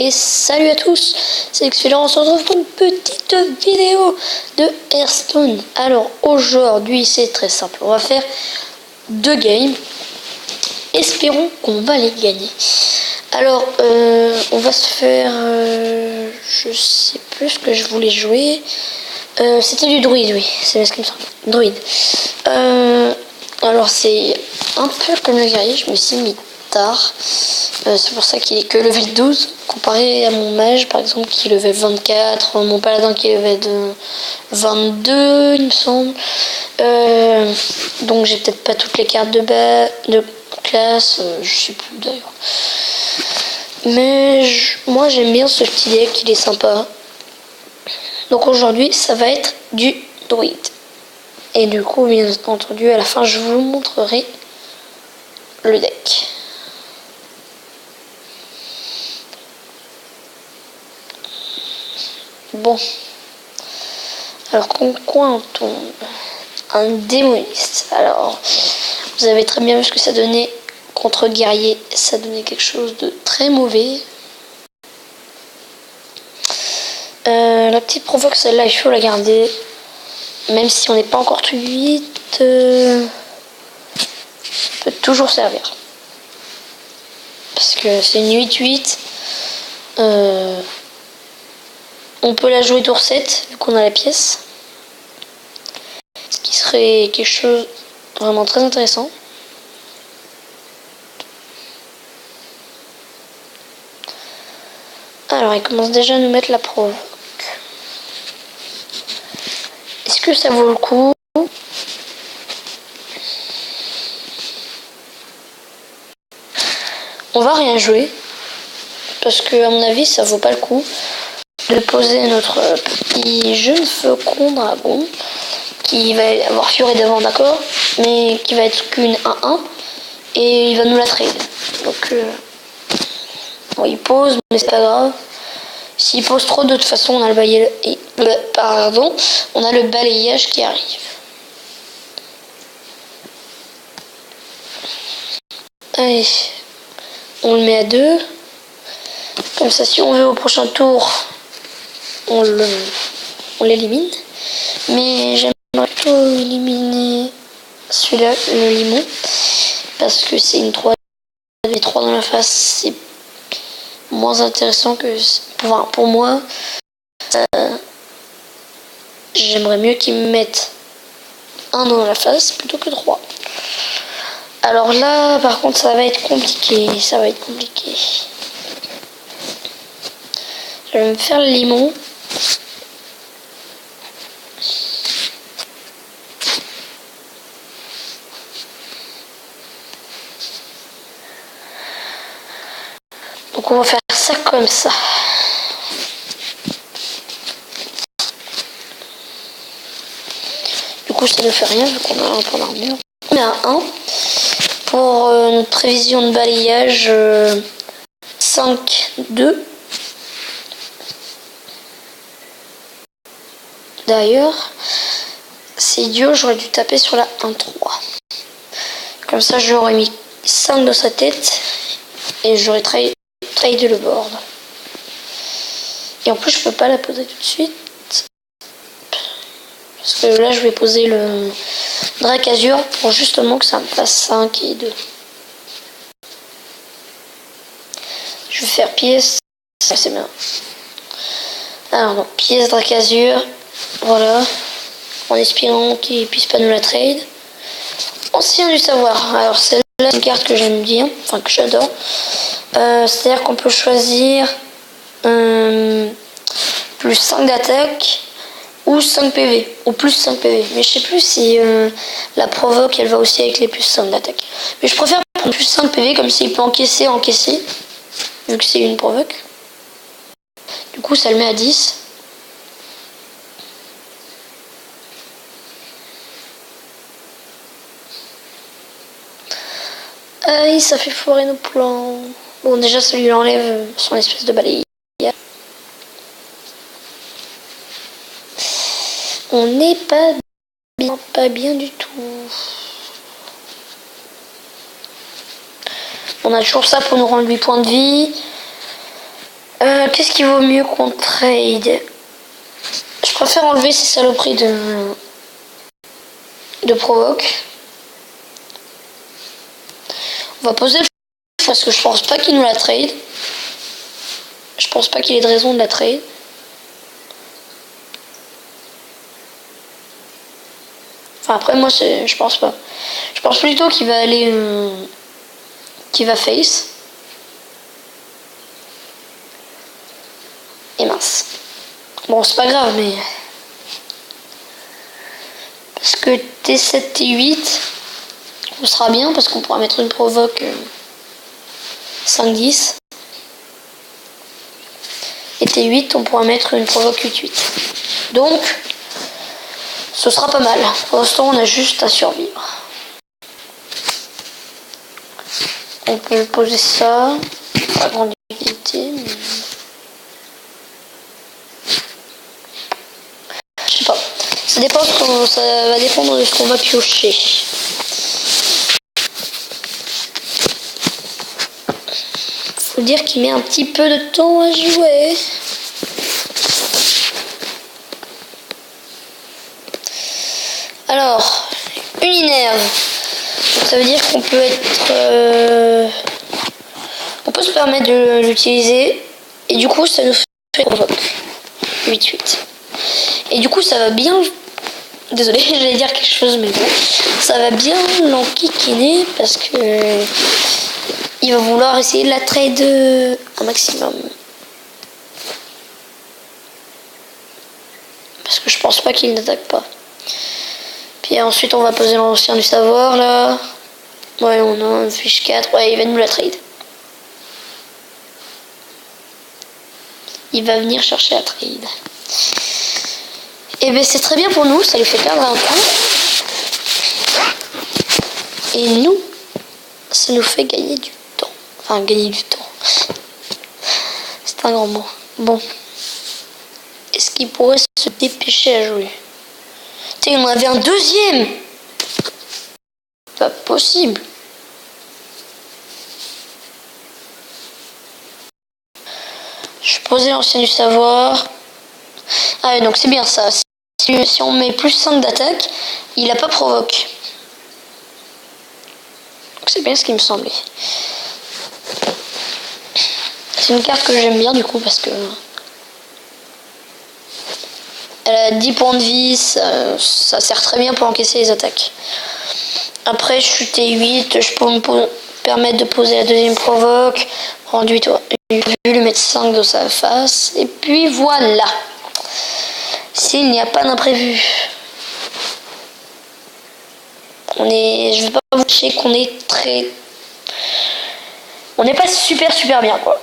Et salut à tous, c'est Excellent, on se retrouve pour une petite vidéo de Hearthstone. Alors aujourd'hui c'est très simple, on va faire 2 games. Espérons qu'on va les gagner. Alors on va se faire, je sais plus ce que je voulais jouer. C'était du druide, oui, c'est ce qui me semble. Druide. Alors c'est un peu comme le guerrier, je me suis mis tard. C'est pour ça qu'il est que level 12 comparé à mon mage par exemple qui est level 24, mon paladin qui est level 22 il me semble. Donc j'ai peut-être pas toutes les cartes de classe, je sais plus d'ailleurs. Mais moi j'aime bien ce petit deck, il est sympa. Donc aujourd'hui ça va être du druide. Et du coup bien entendu à la fin je vous montrerai le deck. Bon, alors quoi on tombe? Un démoniste. Alors, vous avez très bien vu ce que ça donnait contre guerrier. Ça donnait quelque chose de très mauvais. La petite provoque, celle-là, il faut la garder. Même si on n'est pas encore tout 8, peut toujours servir. Parce que c'est une 8-8. On peut la jouer tour 7, vu qu'on a la pièce. Ce qui serait quelque chose vraiment très intéressant. Alors, il commence déjà à nous mettre la provoque. Est-ce que ça vaut le coup? On va rien jouer. Parce que, à mon avis, ça vaut pas le coup de poser notre petit jeune faucon dragon qui va avoir Furet d'avant, d'accord, mais qui va être qu'une 1-1 et il va nous la trade. Donc bon, il pose, mais c'est pas grave. S'il pose trop, de toute façon on a le balayage qui arrive. Allez, on le met à 2. Comme ça, si on veut au prochain tour, on l'élimine. Mais j'aimerais plutôt éliminer celui-là, le limon, parce que c'est une 3 v 3 dans la face, c'est moins intéressant que pour moi. J'aimerais mieux qu'ils me mettent un dans la face plutôt que 3. Alors là, par contre, ça va être compliqué. Je vais me faire le limon. Donc on va faire ça comme ça. Du coup ça ne fait rien vu qu'on a un point d'armure. On a 1 pour notre prévision de balayage 5-2. D'ailleurs, c'est idiot, j'aurais dû taper sur la 1-3. Comme ça j'aurais mis 5 dans sa tête et j'aurais tradé le board. Et en plus je peux pas la poser tout de suite. Parce que là je vais poser le Drake Azur pour justement que ça me fasse 5 et 2. Je vais faire pièce. C'est bien. Alors donc pièce Drake Azur. Voilà. En espérant qu'il puisse pas nous la trade. Ancien du savoir. Alors celle-là c'est une carte que j'aime bien. Enfin que j'adore. C'est-à-dire qu'on peut choisir plus 5 d'attaque ou 5 PV, ou plus 5 PV. Mais je sais plus si la provoque elle va aussi avec les plus 5 d'attaque. Mais je préfère prendre plus 5 PV comme s'il peut encaisser, vu que c'est une provoque. Du coup ça le met à 10. Aïe, ça fait foirer nos plans. Bon, déjà, ça lui enlève son espèce de balayage. On n'est pas bien du tout. On a toujours ça pour nous rendre 8 points de vie. Qu'est-ce qui vaut mieux qu'on trade? Je préfère enlever ces saloperies de provoque. On va poser le parce que je pense pas qu'il nous la trade. Je pense pas qu'il ait de raison de la trade. Enfin après moi je pense pas. Je pense plutôt qu'il va aller qu'il va face. Et mince. Bon c'est pas grave mais. Parce que T7, T8, on sera bien parce qu'on pourra mettre une provoque 5-10. Et T8, on pourra mettre une provoque 8-8. Donc, ce sera pas mal. Pour l'instant, on a juste à survivre. On peut poser ça. Pas grande utilité, mais... Je sais pas. Ça dépend ça va dépendre de ce qu'on va piocher. Faut dire qu'il met un petit peu de temps à jouer. Alors, Uninerve. Donc ça veut dire qu'on peut être... on peut se permettre de l'utiliser. Et du coup, ça nous fait provoque. 8-8. Et du coup, ça va bien... Désolé, j'allais dire quelque chose, mais bon. Ça va bien l'enquiquiner parce que... il va vouloir essayer de la trade un maximum. Parce que je pense pas qu'il n'attaque pas. Puis ensuite on va poser l'ancien du savoir là. Ouais, on a un fiche 4. Ouais, il va nous la trade. Il va venir chercher la trade. Et ben c'est très bien pour nous, ça lui fait perdre un temps. Et nous, ça nous fait gagner du temps. Enfin, gagner du temps. C'est un grand mot. Bon. Est-ce qu'il pourrait se dépêcher à jouer? Tiens, on avait un deuxième. Pas possible. Je posais l'ancien du savoir. Ah ouais, donc c'est bien ça. Si on met plus 5 d'attaque, il a pas provoque. Donc c'est bien ce qui me semblait. C'est une carte que j'aime bien du coup parce que... elle a 10 points de vie, ça sert très bien pour encaisser les attaques. Après, je suis T8, je peux me permettre de poser la deuxième provoque, prendre 8, lui mettre 5 dans sa face, et puis voilà. S'il n'y a pas d'imprévu. Je vais pas vous cacher qu'on est très... on n'est pas super bien quoi.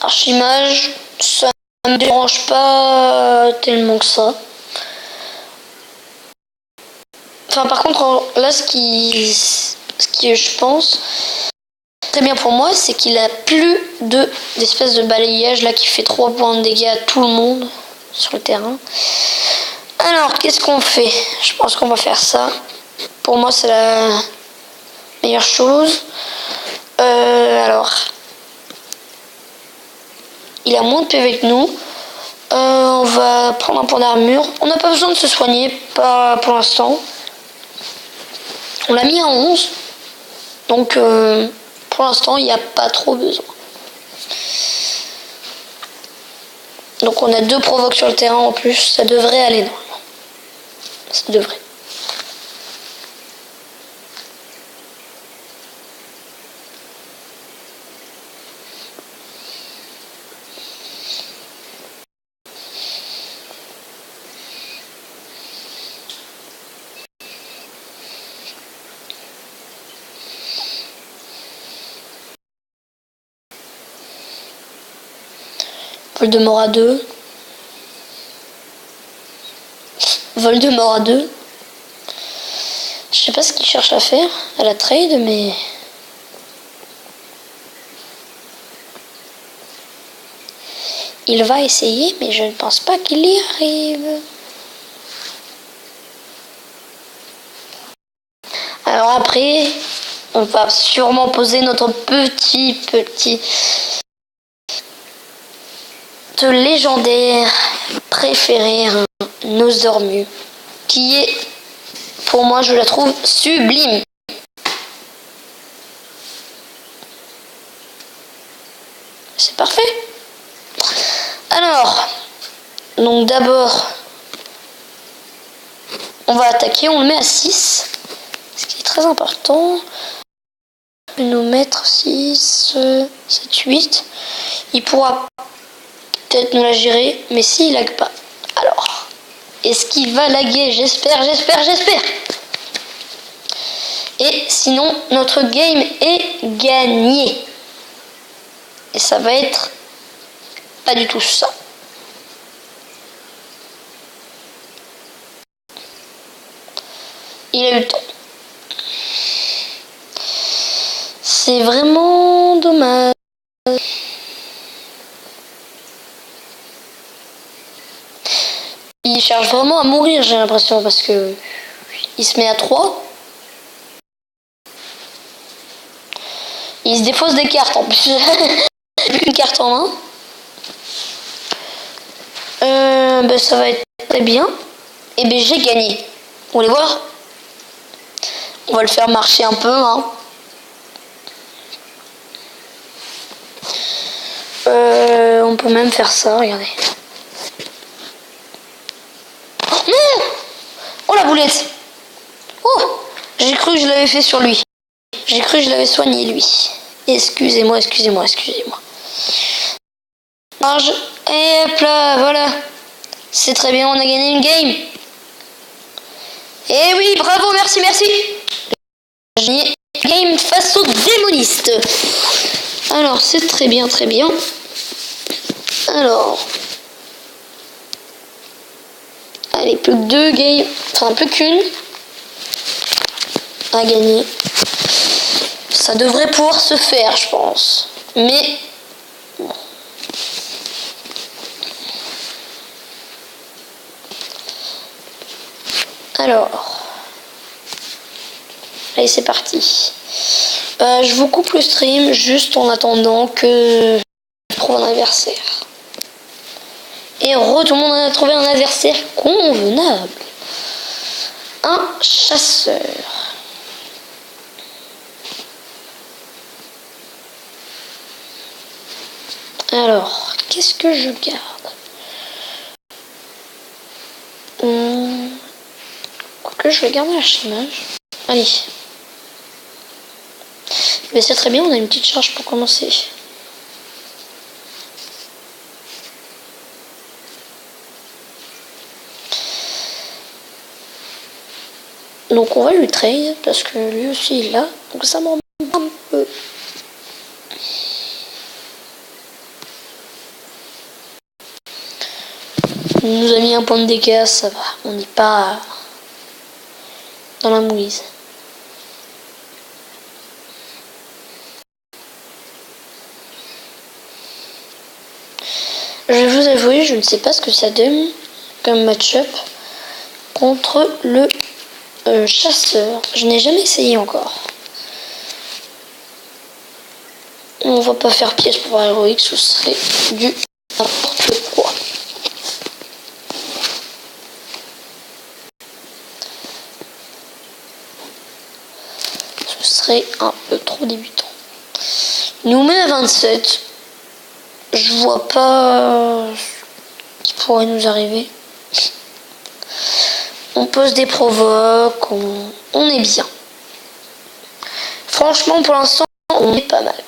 Archimage, ça me dérange pas tellement que ça. Enfin par contre là ce qui je pense très bien pour moi c'est qu'il a plus d'espèce de balayage là qui fait 3 points de dégâts à tout le monde sur le terrain. Alors qu'est-ce qu'on fait? Je pense qu'on va faire ça. Pour moi c'est la meilleure chose. Alors il a moins de PV que nous. On va prendre un point d'armure. On n'a pas besoin de se soigner, pas pour l'instant. On l'a mis à 11. Donc pour l'instant il n'y a pas trop besoin. Donc on a 2 provoques sur le terrain en plus. Ça devrait aller normalement. Ça devrait. Voldemort à 2. Voldemort à 2. Je sais pas ce qu'il cherche à faire à la trade, mais... il va essayer, mais je ne pense pas qu'il y arrive. Alors après, on va sûrement poser notre petit légendaire préféré, Nozdormu, qui est, pour moi, je la trouve sublime. C'est parfait. Alors, donc d'abord, on va attaquer, on le met à 6, ce qui est très important. Nous mettre 6, 7, 8. Il pourra peut-être nous la gérer, mais s'il lag pas. Alors, est-ce qu'il va laguer? J'espère. Et sinon, notre game est gagné. Et ça va être pas du tout ça. Il a eu le temps. C'est vraiment dommage. Il cherche vraiment à mourir, j'ai l'impression, parce que il se met à 3. Il se défausse des cartes en plus. Plus qu'une carte en main. Ben, ça va être très bien. Et ben j'ai gagné. Vous voulez voir? On va le faire marcher un peu. Hein. On peut même faire ça, regardez. Oh non! Oh la boulette! Oh! J'ai cru que je l'avais fait sur lui. J'ai cru que je l'avais soigné lui. Excusez-moi. Et hop là, voilà. C'est très bien, on a gagné une game. Et oui, bravo, merci. J'ai gagné une game face aux démonistes. Alors, c'est très bien. Alors. Allez, plus que 2 games. Enfin, plus qu'une. À gagner. Ça devrait pouvoir se faire, je pense. Mais... bon. Alors... allez, c'est parti. Je vous coupe le stream juste en attendant que je trouve un adversaire. Et tout le monde a trouvé un adversaire convenable. Un chasseur. Alors, qu'est-ce que je garde? Quoique je vais garder l'archimage. Allez. Mais c'est très bien, on a une petite charge pour commencer. Donc on va lui trade parce que lui aussi il l'a. Donc ça m'embête un peu. Il nous a mis un point de dégâts, ça va. On n'est pas dans la mouise. Je vais vous avouer, je ne sais pas ce que ça donne comme match-up contre le chasseur. Je n'ai jamais essayé encore. On va pas faire pièce pour héroïque, ce serait du n'importe quoi. Ce serait un peu trop débutant. Il nous met à 27. Je vois pas ce qui pourrait nous arriver. On pose des provoques, on est bien. Franchement, pour l'instant, on est pas mal.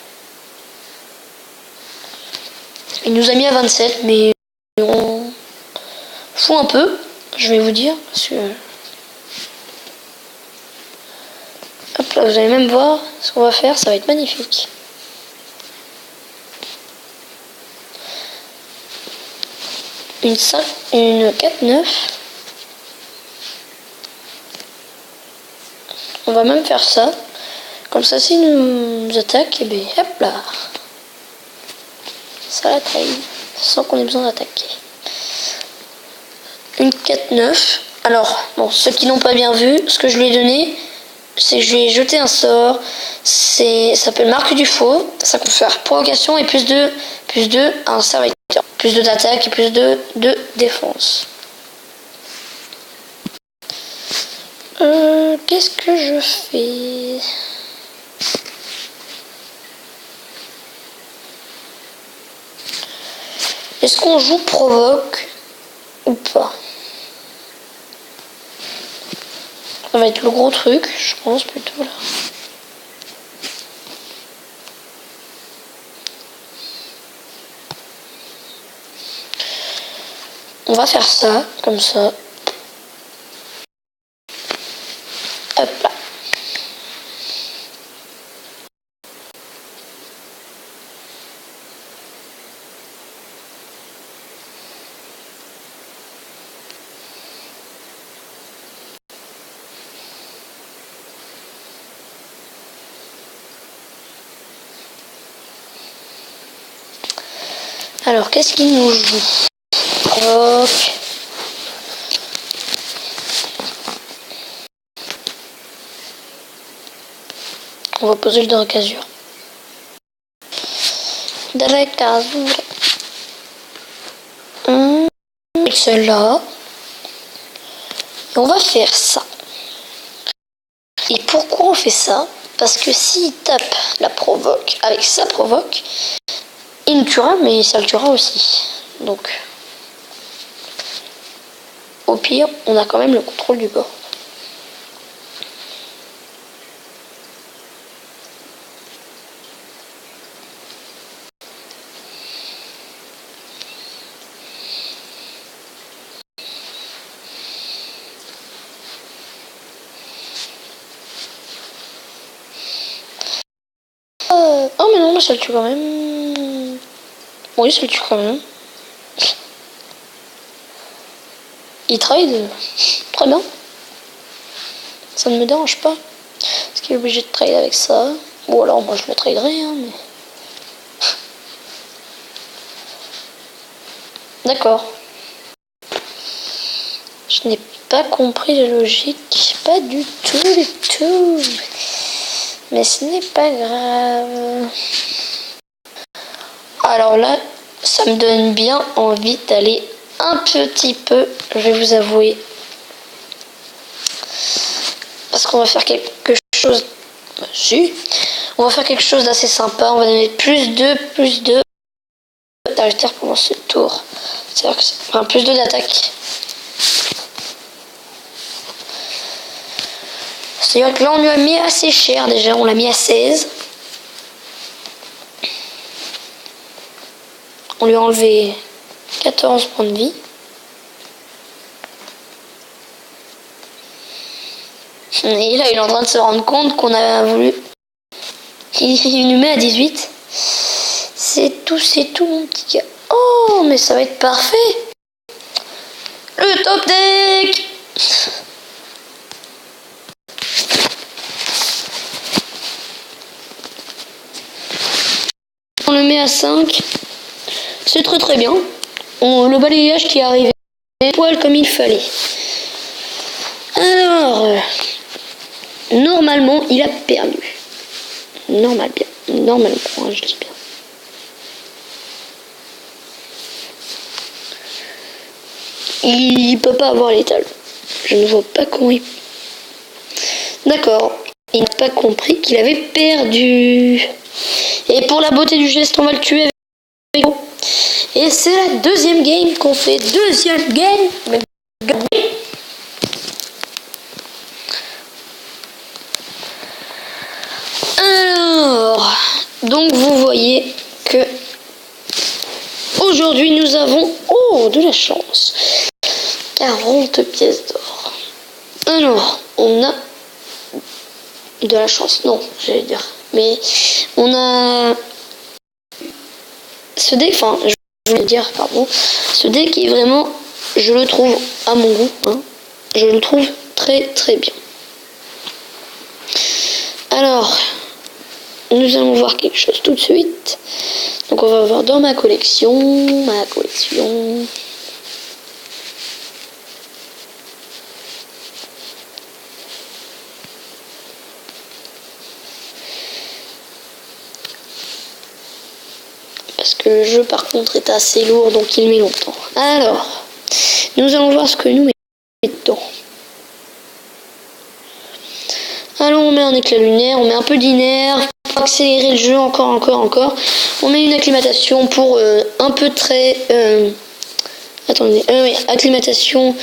Il nous a mis à 27, mais on fout un peu, je vais vous dire, parce que... hop là, vous allez même voir ce qu'on va faire, ça va être magnifique. Une 4-9. On va même faire ça. Comme ça, s'il nous attaque, et bien hop là. Ça la trahit. Sans qu'on ait besoin d'attaquer. Une 4-9. Alors, bon, ceux qui n'ont pas bien vu, ce que je lui ai donné, c'est que je lui ai jeté un sort. Ça s'appelle Marque du Faux. Ça confère provocation et plus de à un serviteur. Plus de d'attaque et plus de défense. Qu'est-ce que je fais? Est-ce qu'on joue provoque ou pas? Ça va être le gros truc, je pense plutôt là. On va faire ça, comme ça. Hop là. Alors, qu'est-ce qu'il nous joue? Proc. On va poser le Drac Azur. Drac Azur. Avec celle-là. Et on va faire ça. Et pourquoi on fait ça? Parce que s'il tape la provoque avec sa provoque, il nous tuera, mais ça le tuera aussi. Donc, au pire, on a quand même le contrôle du bord. Oh mais non, mais ça le tue quand même. Oui, ça le tue quand même. Il trade. Très bien. Ça ne me dérange pas. Parce qu'il est obligé de trade avec ça. Ou alors moi je le traderai, hein, mais... D'accord. Je n'ai pas compris la logique. Pas du tout. Mais ce n'est pas grave. Alors là, ça me donne bien envie d'aller un petit peu, je vais vous avouer. Parce qu'on va faire quelque chose... Si. On va faire quelque chose d'assez sympa. On va donner plus 2 caractères pendant ce tour. C'est-à-dire que enfin, plus 2 d'attaque. C'est-à-dire que là, on lui a mis assez cher déjà. On l'a mis à 16. On lui a enlevé 14 points de vie. Et là, il est en train de se rendre compte qu'on a voulu... Il nous met à 18. C'est tout, mon petit gars. Oh, mais ça va être parfait. Le top deck. On le met à 5. C'est très bien. Le balayage qui est arrivé poil comme il fallait. Alors, normalement, il a perdu. Normalement, hein, je dis bien. Il peut pas avoir l'étal. Je ne vois pas comment il... D'accord. Il n'a pas compris qu'il avait perdu. Et pour la beauté du geste, on va le tuer avec... Et c'est la deuxième game qu'on fait. Deuxième game. Alors, donc vous voyez que aujourd'hui nous avons de la chance. 40 pièces d'or. Alors, on a de la chance. Non, j'allais dire. Mais on a ce deck, enfin, je voulais dire, pardon. Ce deck est vraiment, je le trouve à mon goût. Hein, je le trouve très bien. Alors, nous allons voir quelque chose tout de suite. Donc on va voir dans ma collection. que le jeu par contre est assez lourd, donc il met longtemps. Alors, nous allons voir ce que nous mettons. Alors on met un éclat lunaire, on met un peu d'inerve pour accélérer le jeu encore. On met une acclimatation pour un peu très... acclimatation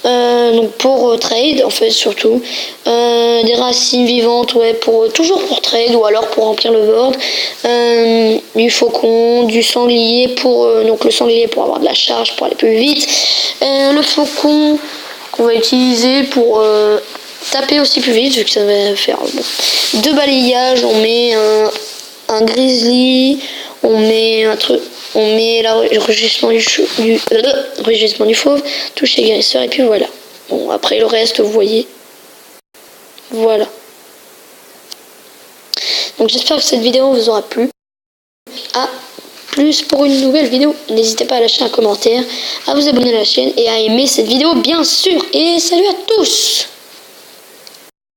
donc pour trade en fait surtout. Des racines vivantes, ouais, toujours pour trade ou alors pour remplir le board. Du faucon, du sanglier pour donc le sanglier pour avoir de la charge, pour aller plus vite. Le faucon qu'on va utiliser pour taper aussi plus vite vu que ça va faire deux balayages. On met un grizzly, on met un truc, on met le rugissement du fauve, touche agresseur et puis voilà. Bon, après le reste vous voyez, voilà. Donc j'espère que cette vidéo vous aura plu. À plus pour une nouvelle vidéo. N'hésitez pas à lâcher un commentaire, à vous abonner à la chaîne et à aimer cette vidéo bien sûr. Et salut à tous.